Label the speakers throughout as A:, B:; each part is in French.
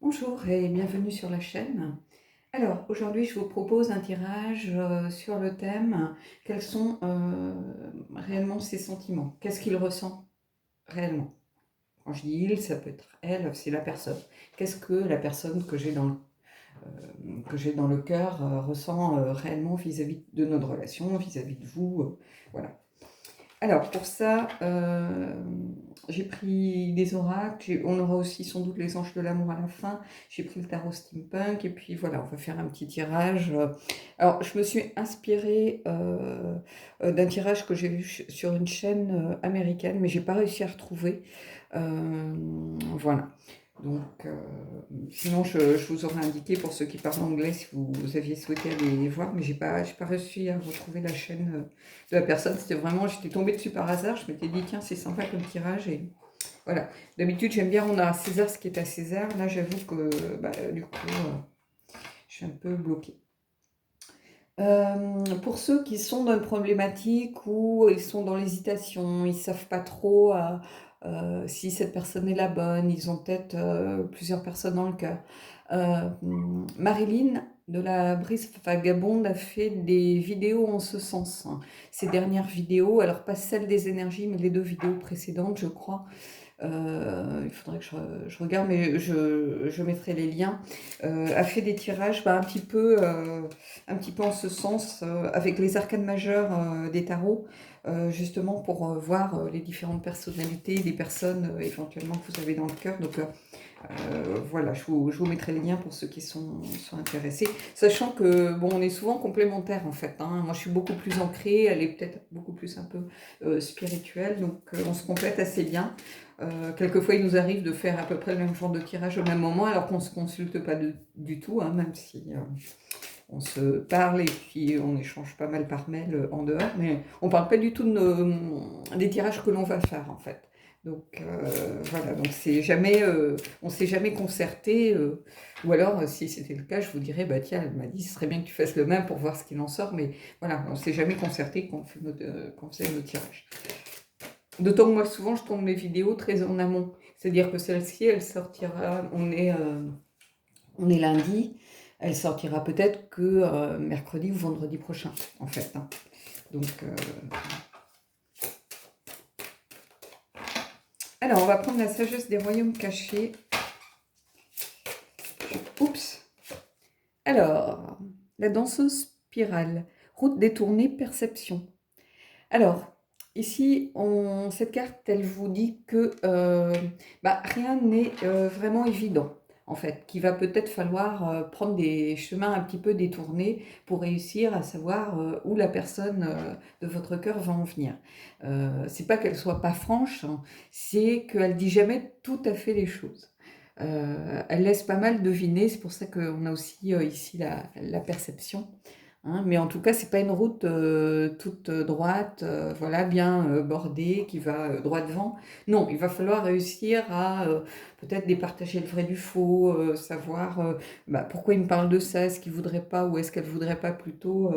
A: Bonjour et bienvenue sur la chaîne. Alors, aujourd'hui, je vous propose un tirage sur le thème quels sont réellement ses sentiments? Qu'est-ce qu'il ressent réellement? Quand je dis il, ça peut être elle, c'est la personne. Qu'est-ce que la personne que j'ai dans le cœur ressent réellement vis-à-vis de notre relation, vis-à-vis de vous, voilà. Alors pour ça, j'ai pris des oracles, on aura aussi sans doute les anges de l'amour à la fin. J'ai pris le tarot steampunk et puis voilà, on va faire un petit tirage. Alors je me suis inspirée d'un tirage que j'ai vu sur une chaîne américaine, mais j'ai pas réussi à retrouver. Voilà. Donc, sinon, je vous aurais indiqué pour ceux qui parlent anglais si vous aviez souhaité aller les voir, mais j'ai pas réussi à retrouver la chaîne de la personne. C'était vraiment, j'étais tombée dessus par hasard. Je m'étais dit, tiens, c'est sympa comme tirage. Et voilà. D'habitude, j'aime bien, on a à César ce qui est à César. Là, j'avoue que du coup, je suis un peu bloquée. Pour ceux qui sont dans une problématique où ils sont dans l'hésitation, ils ne savent pas trop si cette personne est la bonne, ils ont peut-être plusieurs personnes dans le cœur. Marilyn de la Brise Vagabonde a fait des vidéos en ce sens, hein. Ces dernières vidéos, alors pas celles des énergies, mais les deux vidéos précédentes, je crois, il faudrait que je regarde, mais je mettrai les liens, a fait des tirages un petit peu en ce sens, avec les arcanes majeures des tarots, justement pour voir les différentes personnalités des personnes éventuellement que vous avez dans le cœur. Donc voilà, je vous mettrai les liens pour ceux qui sont intéressés. Sachant que, bon, on est souvent complémentaires en fait, hein. Moi, je suis beaucoup plus ancrée, elle est peut-être beaucoup plus un peu spirituelle, donc on se complète assez bien. Quelquefois, il nous arrive de faire à peu près le même genre de tirage au même moment, alors qu'on ne se consulte pas du tout, hein, même si on se parle et puis on échange pas mal par mail en dehors, mais on ne parle pas du tout des tirages que l'on va faire en fait. Donc voilà, donc on ne s'est jamais concerté, ou alors si c'était le cas, je vous dirais, bah tiens, elle m'a dit, ce serait bien que tu fasses le même pour voir ce qu'il en sort, mais voilà, on ne s'est jamais concerté quand on faisait nos tirages. D'autant que moi, souvent, je tourne mes vidéos très en amont. C'est-à-dire que celle-ci, elle sortira, on est lundi, elle sortira peut-être que mercredi ou vendredi prochain, en fait, hein. Donc, alors, on va prendre la sagesse des royaumes cachés. Oups. Alors, la danseuse spirale, route détournée, perception. Alors, ici, cette carte, elle vous dit que rien n'est vraiment évident, en fait, qu'il va peut-être falloir prendre des chemins un petit peu détournés pour réussir à savoir où la personne de votre cœur va en venir. C'est pas qu'elle soit pas franche, hein, c'est qu'elle dit jamais tout à fait les choses. Elle laisse pas mal deviner, c'est pour ça qu'on a aussi ici la perception. Hein, mais en tout cas, c'est pas une route toute droite, voilà, bien bordée, qui va droit devant. Non, il va falloir réussir à peut-être départager le vrai du faux, savoir pourquoi il me parle de ça, est-ce qu'il voudrait pas ou est-ce qu'elle voudrait pas plutôt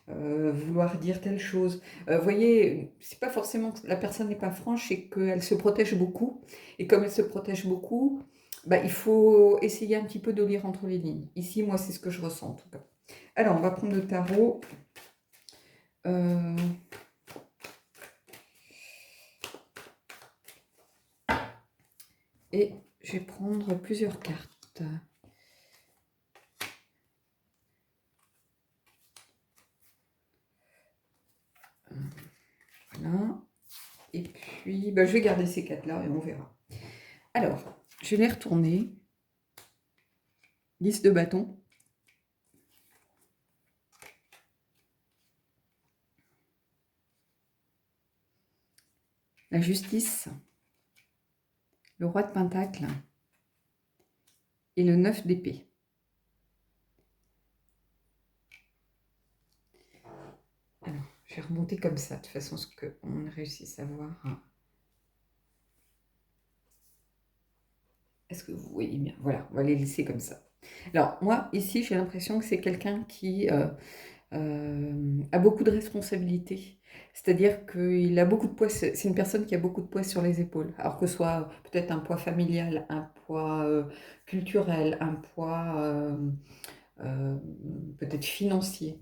A: vouloir dire telle chose. Vous voyez, c'est pas forcément que la personne n'est pas franche, c'est qu'elle se protège beaucoup. Et comme elle se protège beaucoup, il faut essayer un petit peu de lire entre les lignes. Ici, moi, c'est ce que je ressens en tout cas. Alors, on va prendre le tarot. Et je vais prendre plusieurs cartes. Voilà. Et puis, je vais garder ces quatre-là et on verra. Alors, je vais les retourner. 10 de bâton. La justice. Le roi de pentacle. Et le 9 d'épée. Alors, je vais remonter comme ça, de façon à ce qu'on réussisse à voir. Est-ce que vous voyez bien? Voilà, on va les laisser comme ça. Alors, moi, ici, j'ai l'impression que c'est quelqu'un qui a beaucoup de responsabilités. C'est-à-dire qu'il a beaucoup de poids, c'est une personne qui a beaucoup de poids sur les épaules, alors que ce soit peut-être un poids familial, un poids culturel, un poids euh, peut-être financier,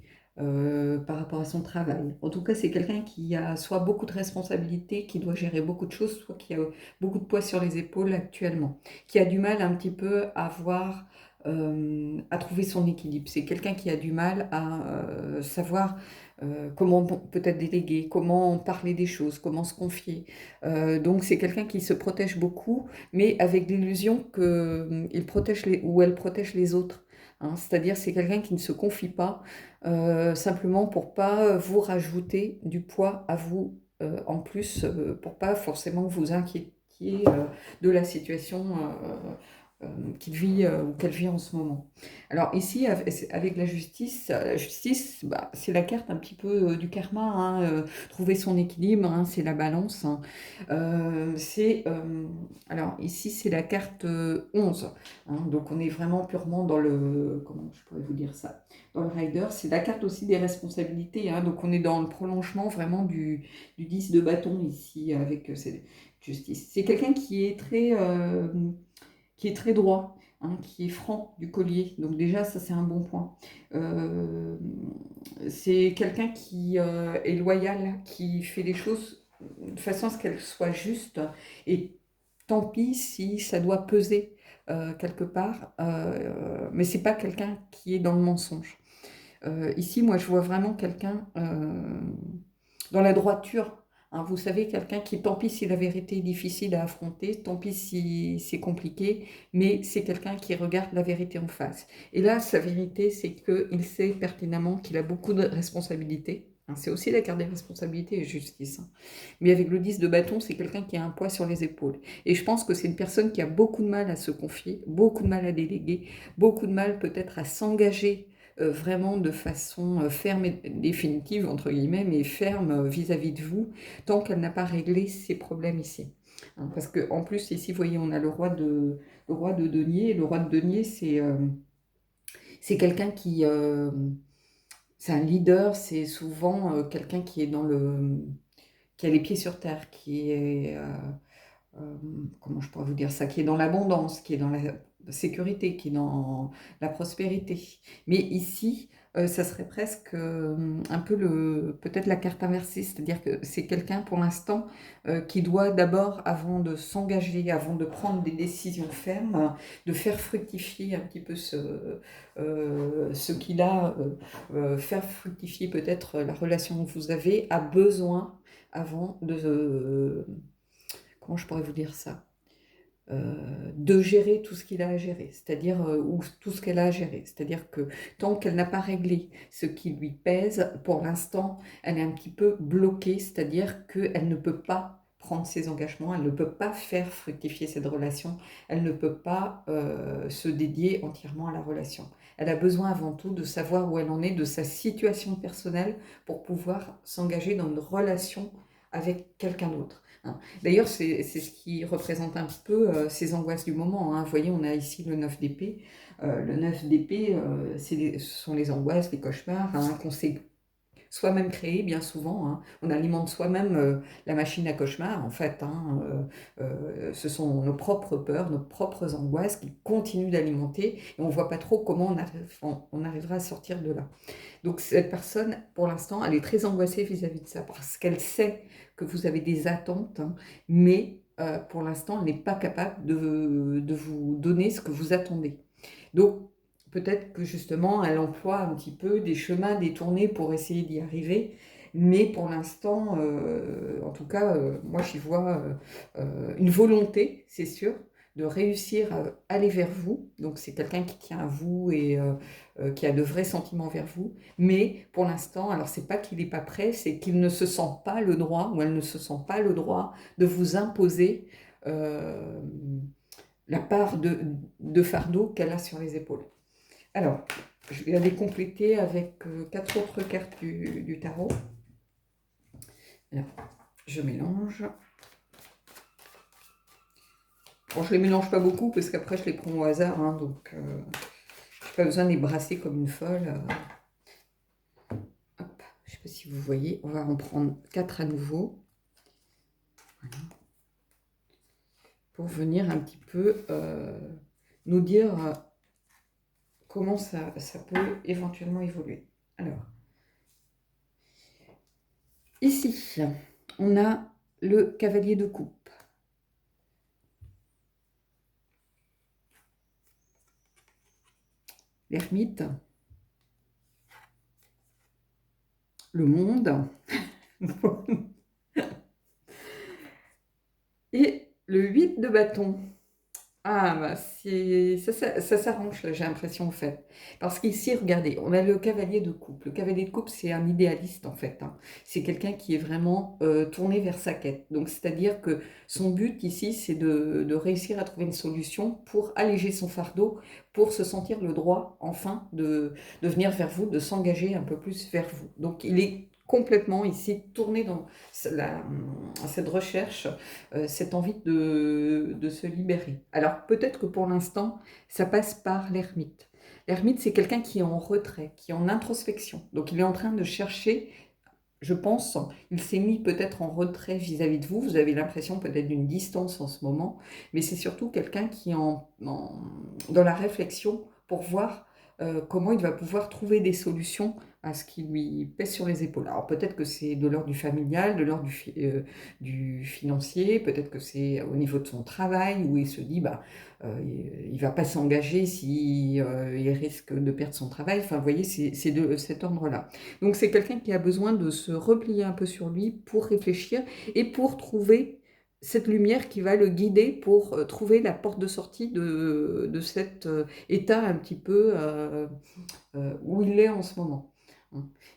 A: par rapport à son travail. En tout cas, c'est quelqu'un qui a soit beaucoup de responsabilités, qui doit gérer beaucoup de choses, soit qui a beaucoup de poids sur les épaules actuellement, qui a du mal un petit peu à voir, à trouver son équilibre. C'est quelqu'un qui a du mal à savoir comment peut-être déléguer, comment parler des choses, comment se confier. Donc c'est quelqu'un qui se protège beaucoup, mais avec l'illusion qu'il protège ou elle protège les autres. Hein. C'est-à-dire c'est quelqu'un qui ne se confie pas simplement pour pas vous rajouter du poids à vous en plus, pour pas forcément vous inquiétiez de la situation qu'il vit ou qu'elle vit en ce moment. Alors ici, avec la justice, bah, c'est la carte un petit peu du karma, hein, trouver son équilibre, hein, c'est la balance. Hein. Alors ici, c'est la carte 11. Hein, donc on est vraiment purement dans le, comment je pourrais vous dire ça, dans le rider. C'est la carte aussi des responsabilités. Hein, donc on est dans le prolongement vraiment du 10 de bâton ici avec cette justice. C'est quelqu'un qui est très droit, hein, qui est franc du collier. Donc déjà, ça c'est un bon point. Euh, c'est quelqu'un qui est loyal, qui fait les choses de façon à ce qu'elles soient justes. Et tant pis si ça doit peser quelque part, mais c'est pas quelqu'un qui est dans le mensonge. Ici, moi, je vois vraiment quelqu'un dans la droiture. Hein, vous savez, quelqu'un qui, tant pis si la vérité est difficile à affronter, tant pis si c'est compliqué, mais c'est quelqu'un qui regarde la vérité en face. Et là, sa vérité, c'est qu'il sait pertinemment qu'il a beaucoup de responsabilités. Hein, c'est aussi la carte des responsabilités et justice. Hein. Mais avec le 10 de bâton, c'est quelqu'un qui a un poids sur les épaules. Et je pense que c'est une personne qui a beaucoup de mal à se confier, beaucoup de mal à déléguer, beaucoup de mal peut-être à s'engager vraiment de façon ferme et définitive, entre guillemets, mais ferme vis-à-vis de vous, tant qu'elle n'a pas réglé ses problèmes ici. Hein, parce qu'en plus, ici, vous voyez, on a le roi de denier. Le roi de denier, c'est quelqu'un qui... c'est un leader, c'est souvent quelqu'un qui est dans le... qui a les pieds sur terre, qui est... comment je pourrais vous dire ça, qui est dans l'abondance, qui est dans la sécurité, qui est dans la prospérité. Mais ici, ça serait presque un peu peut-être la carte inversée, c'est-à-dire que c'est quelqu'un pour l'instant qui doit d'abord, avant de s'engager, avant de prendre des décisions fermes, de faire fructifier un petit peu ce qu'il a, faire fructifier peut-être la relation que vous avez, a besoin avant de comment je pourrais vous dire ça, de gérer tout ce qu'il a à gérer, c'est-à-dire, ou tout ce qu'elle a à gérer. C'est-à-dire que tant qu'elle n'a pas réglé ce qui lui pèse, pour l'instant, elle est un petit peu bloquée, c'est-à-dire qu'elle ne peut pas prendre ses engagements, elle ne peut pas faire fructifier cette relation, elle ne peut pas se dédier entièrement à la relation. Elle a besoin avant tout de savoir où elle en est, de sa situation personnelle, pour pouvoir s'engager dans une relation avec quelqu'un d'autre. Hein. D'ailleurs, c'est ce qui représente un petit peu ces angoisses du moment. Hein. Vous voyez, on a ici le 9 d'épée. Le 9 d'épée, ce sont les angoisses, les cauchemars hein, qu'on s'est soi-même créés bien souvent. Hein. On alimente soi-même la machine à cauchemars, en fait. Hein. Ce sont nos propres peurs, nos propres angoisses qui continuent d'alimenter et on ne voit pas trop comment on arrivera à sortir de là. Donc cette personne, pour l'instant, elle est très angoissée vis-à-vis de ça parce qu'elle sait que vous avez des attentes, hein, mais pour l'instant, elle n'est pas capable de vous donner ce que vous attendez. Donc peut-être que justement, elle emploie un petit peu des chemins détournés pour essayer d'y arriver. Mais pour l'instant, en tout cas, moi j'y vois une volonté, c'est sûr, de réussir à aller vers vous. Donc c'est quelqu'un qui tient à vous et qui a de vrais sentiments vers vous. Mais pour l'instant, alors c'est pas qu'il n'est pas prêt, c'est qu'il ne se sent pas le droit ou elle ne se sent pas le droit de vous imposer euh, la part de fardeau qu'elle a sur les épaules. Alors, je vais aller compléter avec quatre autres cartes du tarot. Alors, je mélange. Bon, je les mélange pas beaucoup parce qu'après je les prends au hasard, hein, donc je n'ai pas besoin de les brasser comme une folle. Hop, je sais pas si si vous voyez. On va en prendre 4 à nouveau. Voilà. Pour venir un petit peu nous dire comment ça peut éventuellement évoluer. Alors, ici, on a le cavalier de coupe. L'ermite. Le monde. Et le 8 de bâton. Ah, bah, ça s'arrange, là, j'ai l'impression, en fait. Parce qu'ici, regardez, on a le cavalier de coupe. Le cavalier de coupe, c'est un idéaliste, en fait, hein. C'est quelqu'un qui est vraiment tourné vers sa quête. Donc, c'est-à-dire que son but, ici, c'est de réussir à trouver une solution pour alléger son fardeau, pour se sentir le droit, enfin, de venir vers vous, de s'engager un peu plus vers vous. Donc, il est complètement ici tourné dans cette recherche, cette envie de se libérer. Alors peut-être que pour l'instant, ça passe par l'ermite. L'ermite, c'est quelqu'un qui est en retrait, qui est en introspection. Donc il est en train de chercher, je pense, il s'est mis peut-être en retrait vis-à-vis de vous. Vous avez l'impression peut-être d'une distance en ce moment, mais c'est surtout quelqu'un qui est dans la réflexion pour voir comment il va pouvoir trouver des solutions à ce qui lui pèse sur les épaules. Alors peut-être que c'est de l'ordre du familial, de l'ordre du financier, peut-être que c'est au niveau de son travail, où il se dit, bah, il ne va pas s'engager si il risque de perdre son travail. Enfin, vous voyez, c'est de cet ordre-là. Donc c'est quelqu'un qui a besoin de se replier un peu sur lui pour réfléchir et pour trouver cette lumière qui va le guider pour trouver la porte de sortie de cet état un petit peu où il est en ce moment.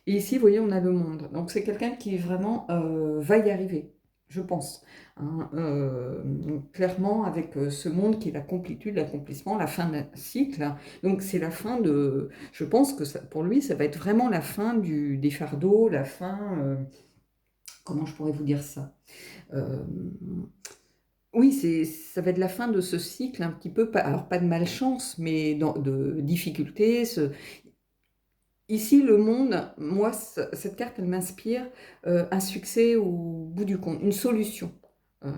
A: Et ici, vous voyez, on a le monde. Donc c'est quelqu'un qui vraiment va y arriver, je pense. Hein, clairement, avec ce monde qui est la complétude, l'accomplissement, la fin d'un cycle. Donc c'est la fin de... Je pense que pour lui, ça va être vraiment la fin des fardeaux, la fin... comment je pourrais vous dire ça oui, ça va être la fin de ce cycle un petit peu, alors pas de malchance, mais de difficultés. Ici, le monde, moi, cette carte, elle m'inspire un succès au bout du compte, une solution. Euh,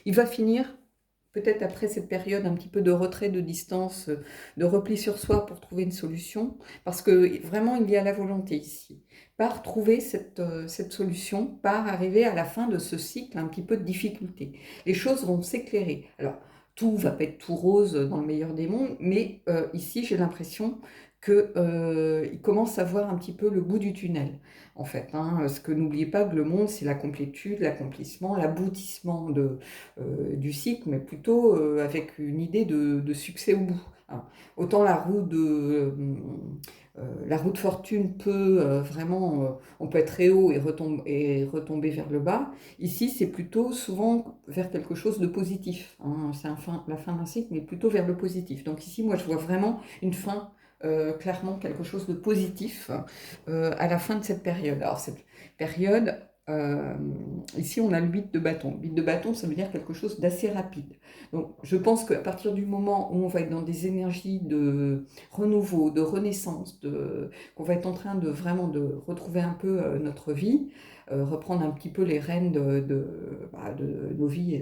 A: il va finir, peut-être après cette période un petit peu de retrait, de distance, de repli sur soi pour trouver une solution, parce que vraiment, il y a la volonté ici, par trouver cette solution, par arriver à la fin de ce cycle un petit peu de difficulté. Les choses vont s'éclairer. Alors, tout va pas être tout rose dans le meilleur des mondes, mais ici, j'ai l'impression qu'il commence à voir un petit peu le bout du tunnel, en fait. Hein, parce que n'oubliez pas que le monde, c'est la complétude, l'accomplissement, l'aboutissement du cycle, mais plutôt avec une idée de succès au bout. Hein. Autant la roue de fortune peut vraiment, on peut être très haut et retomber vers le bas. Ici, c'est plutôt souvent vers quelque chose de positif. Hein. C'est la fin d'un cycle, mais plutôt vers le positif. Donc ici, moi, je vois vraiment une fin clairement quelque chose de positif à la fin de cette période. Alors cette période, ici on a le 8 de bâton. Le 8 de bâton, ça veut dire quelque chose d'assez rapide. Donc je pense qu'à partir du moment où on va être dans des énergies de renouveau, de renaissance, qu'on va être en train de vraiment de retrouver un peu notre vie, reprendre un petit peu les rênes de nos vies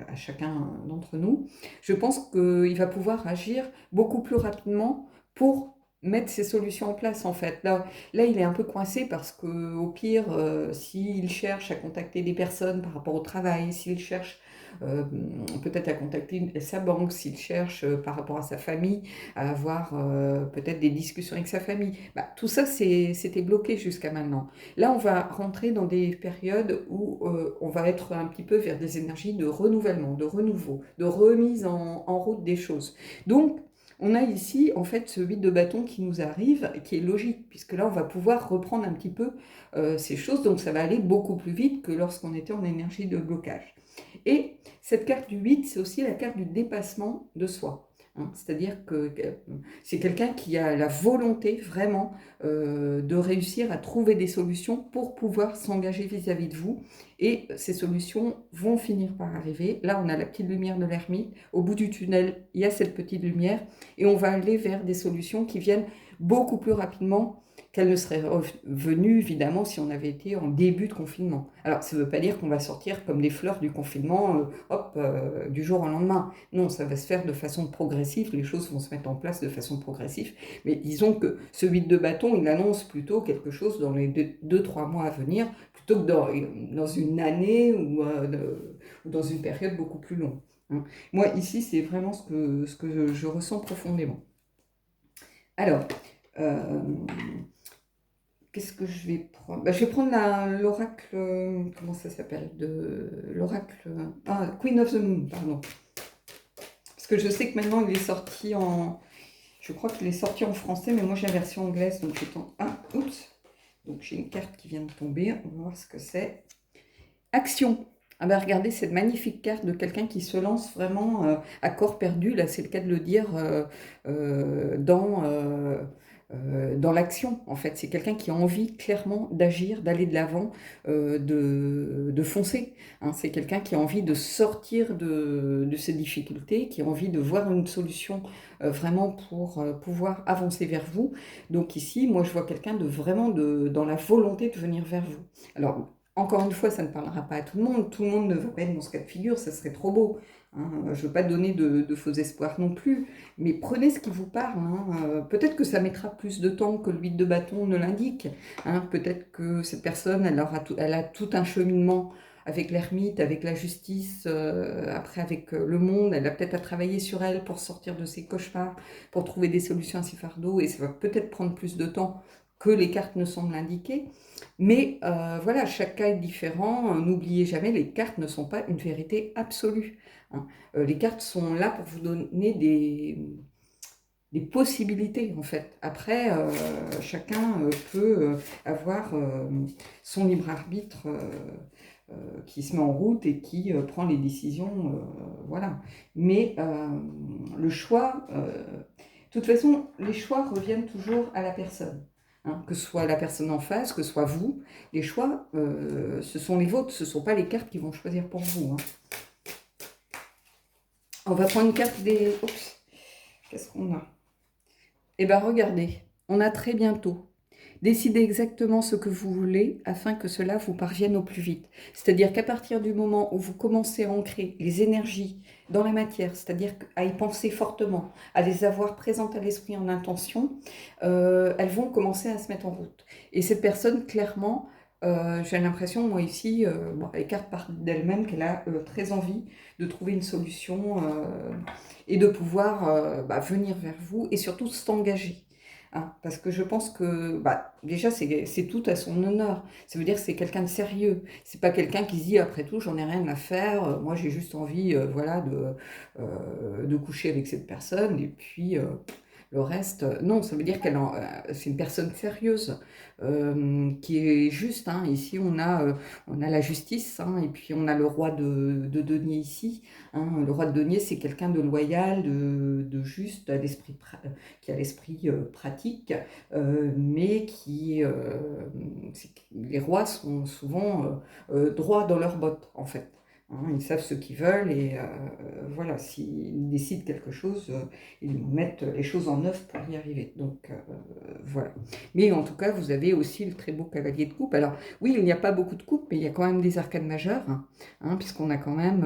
A: à chacun d'entre nous, je pense qu'il va pouvoir agir beaucoup plus rapidement pour mettre ces solutions en place en fait. Là il est un peu coincé parce que au pire, s'il cherche à contacter des personnes par rapport au travail, s'il cherche peut-être à contacter sa banque, s'il cherche par rapport à sa famille, à avoir peut-être des discussions avec sa famille, bah, tout ça c'était bloqué jusqu'à maintenant. Là on va rentrer dans des périodes où on va être un petit peu vers des énergies de renouvellement, de renouveau, de remise en route des choses. Donc on a ici, en fait, ce 8 de bâton qui nous arrive, qui est logique, puisque là, on va pouvoir reprendre un petit peu ces choses, donc ça va aller beaucoup plus vite que lorsqu'on était en énergie de blocage. Et cette carte du 8, c'est aussi la carte du dépassement de soi. Hein. C'est-à-dire que c'est quelqu'un qui a la volonté vraiment de réussir à trouver des solutions pour pouvoir s'engager vis-à-vis de vous. Et ces solutions vont finir par arriver. Là, on a la petite lumière de l'ermite. Au bout du tunnel, il y a cette petite lumière. Et on va aller vers des solutions qui viennent beaucoup plus rapidement qu'elle ne serait revenue, évidemment, si on avait été en début de confinement. Alors, ça ne veut pas dire qu'on va sortir comme des fleurs du confinement, hop, du jour au lendemain. Non, ça va se faire de façon progressive, les choses vont se mettre en place de façon progressive. Mais disons que ce 8 de bâton, il annonce plutôt quelque chose dans les 2-3 mois à venir, plutôt que dans une année ou dans une période beaucoup plus longue. Hein. Moi, ici, c'est vraiment ce que je ressens profondément. Alors, qu'est-ce que je vais prendre? Je vais prendre l'oracle, comment ça s'appelle? L'oracle, Queen of the Moon, pardon. Parce que je sais que maintenant il est sorti je crois qu'il est sorti en français, mais moi j'ai la version anglaise, donc j'attends. Oups! Donc j'ai une carte qui vient de tomber, on va voir ce que c'est. Action! Regardez cette magnifique carte de quelqu'un qui se lance vraiment à corps perdu, là c'est le cas de le dire, dans l'action, en fait. C'est quelqu'un qui a envie clairement d'agir, d'aller de l'avant, de foncer. Hein. C'est quelqu'un qui a envie de sortir de ses difficultés, qui a envie de voir une solution vraiment pour pouvoir avancer vers vous. Donc ici, moi je vois quelqu'un dans la volonté de venir vers vous. Alors, encore une fois, ça ne parlera pas à tout le monde. Tout le monde ne va pas être dans ce cas de figure, ça serait trop beau. Hein. Je ne veux pas donner de faux espoirs non plus, mais prenez ce qui vous parle. Hein. Peut-être que ça mettra plus de temps que le 8 de bâton ne l'indique. Hein. Peut-être que cette personne, elle a tout un cheminement avec l'ermite, avec la justice, après avec le monde. Elle a peut-être à travailler sur elle pour sortir de ses cauchemars, pour trouver des solutions à ses fardeaux, et ça va peut-être prendre plus de temps que les cartes ne semblent l'indiquer. Mais voilà, chaque cas est différent. N'oubliez jamais, les cartes ne sont pas une vérité absolue. Hein. Les cartes sont là pour vous donner des possibilités, en fait. Après, chacun peut avoir son libre arbitre qui se met en route et qui prend les décisions. Voilà. Mais le choix, de toute façon, les choix reviennent toujours à la personne. Hein, que ce soit la personne en face, que ce soit vous, les choix, ce sont les vôtres, ce ne sont pas les cartes qui vont choisir pour vous. Hein. On va prendre une carte des... Oups, qu'est-ce qu'on a? Eh bien, regardez, on a très bientôt. Décidez exactement ce que vous voulez afin que cela vous parvienne au plus vite. C'est-à-dire qu'à partir du moment où vous commencez à ancrer les énergies dans la matière, c'est-à-dire à y penser fortement, à les avoir présentes à l'esprit en intention, elles vont commencer à se mettre en route. Et cette personne, clairement, j'ai l'impression, moi ici, les cartes partent d'elle-même, qu'elle a très envie de trouver une solution et de pouvoir venir vers vous et surtout s'engager. Hein, parce que je pense que déjà c'est tout à son honneur. Ça veut dire que c'est quelqu'un de sérieux. C'est pas quelqu'un qui se dit après tout j'en ai rien à faire. Moi j'ai juste envie voilà de coucher avec cette personne et puis le reste. Non, ça veut dire c'est une personne sérieuse qui est juste. Hein. Ici on a la justice hein, et puis on a le roi de denier ici. Hein. Le roi de denier c'est quelqu'un de loyal, de juste, qui a l'esprit pratique, mais les rois sont souvent droits dans leurs bottes, en fait. Hein, ils savent ce qu'ils veulent et voilà, s'ils décident quelque chose, ils mettent les choses en œuvre pour y arriver. Donc voilà. Mais en tout cas, vous avez aussi le très beau cavalier de coupe. Alors oui, il n'y a pas beaucoup de coupes, mais il y a quand même des arcanes majeures, hein, puisqu'on a quand même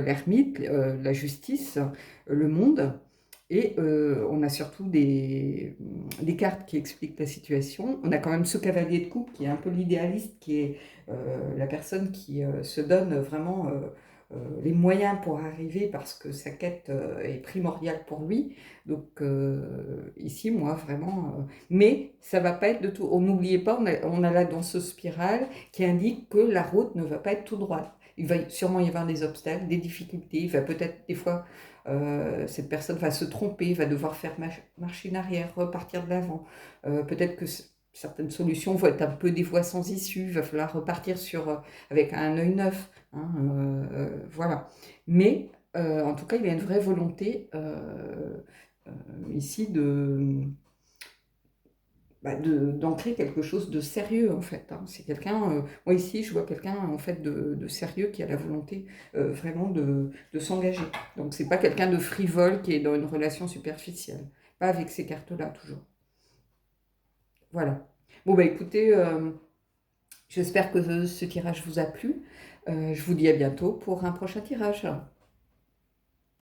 A: l'ermite, la justice, le monde. Et on a surtout des cartes qui expliquent la situation. On a quand même ce cavalier de coupe qui est un peu l'idéaliste, qui est la personne qui se donne vraiment les moyens pour arriver parce que sa quête est primordiale pour lui. Donc ici, moi, vraiment... mais ça va pas être de tout... N'oubliez pas, on a la danseuse spirale qui indique que la route ne va pas être tout droite. Il va sûrement y avoir des obstacles, des difficultés. Il va peut-être des fois... cette personne va se tromper, va devoir faire marcher en arrière, repartir de l'avant. Peut-être que certaines solutions vont être un peu des voies sans issue, il va falloir repartir avec un œil neuf. Hein, voilà. Mais en tout cas, il y a une vraie volonté ici d'ancrer quelque chose de sérieux en fait. Hein. C'est quelqu'un, moi ici je vois quelqu'un en fait de sérieux qui a la volonté vraiment de s'engager. Donc c'est pas quelqu'un de frivole qui est dans une relation superficielle. Pas avec ces cartes-là toujours. Voilà. Bon, bah écoutez, j'espère que ce tirage vous a plu. Je vous dis à bientôt pour un prochain tirage.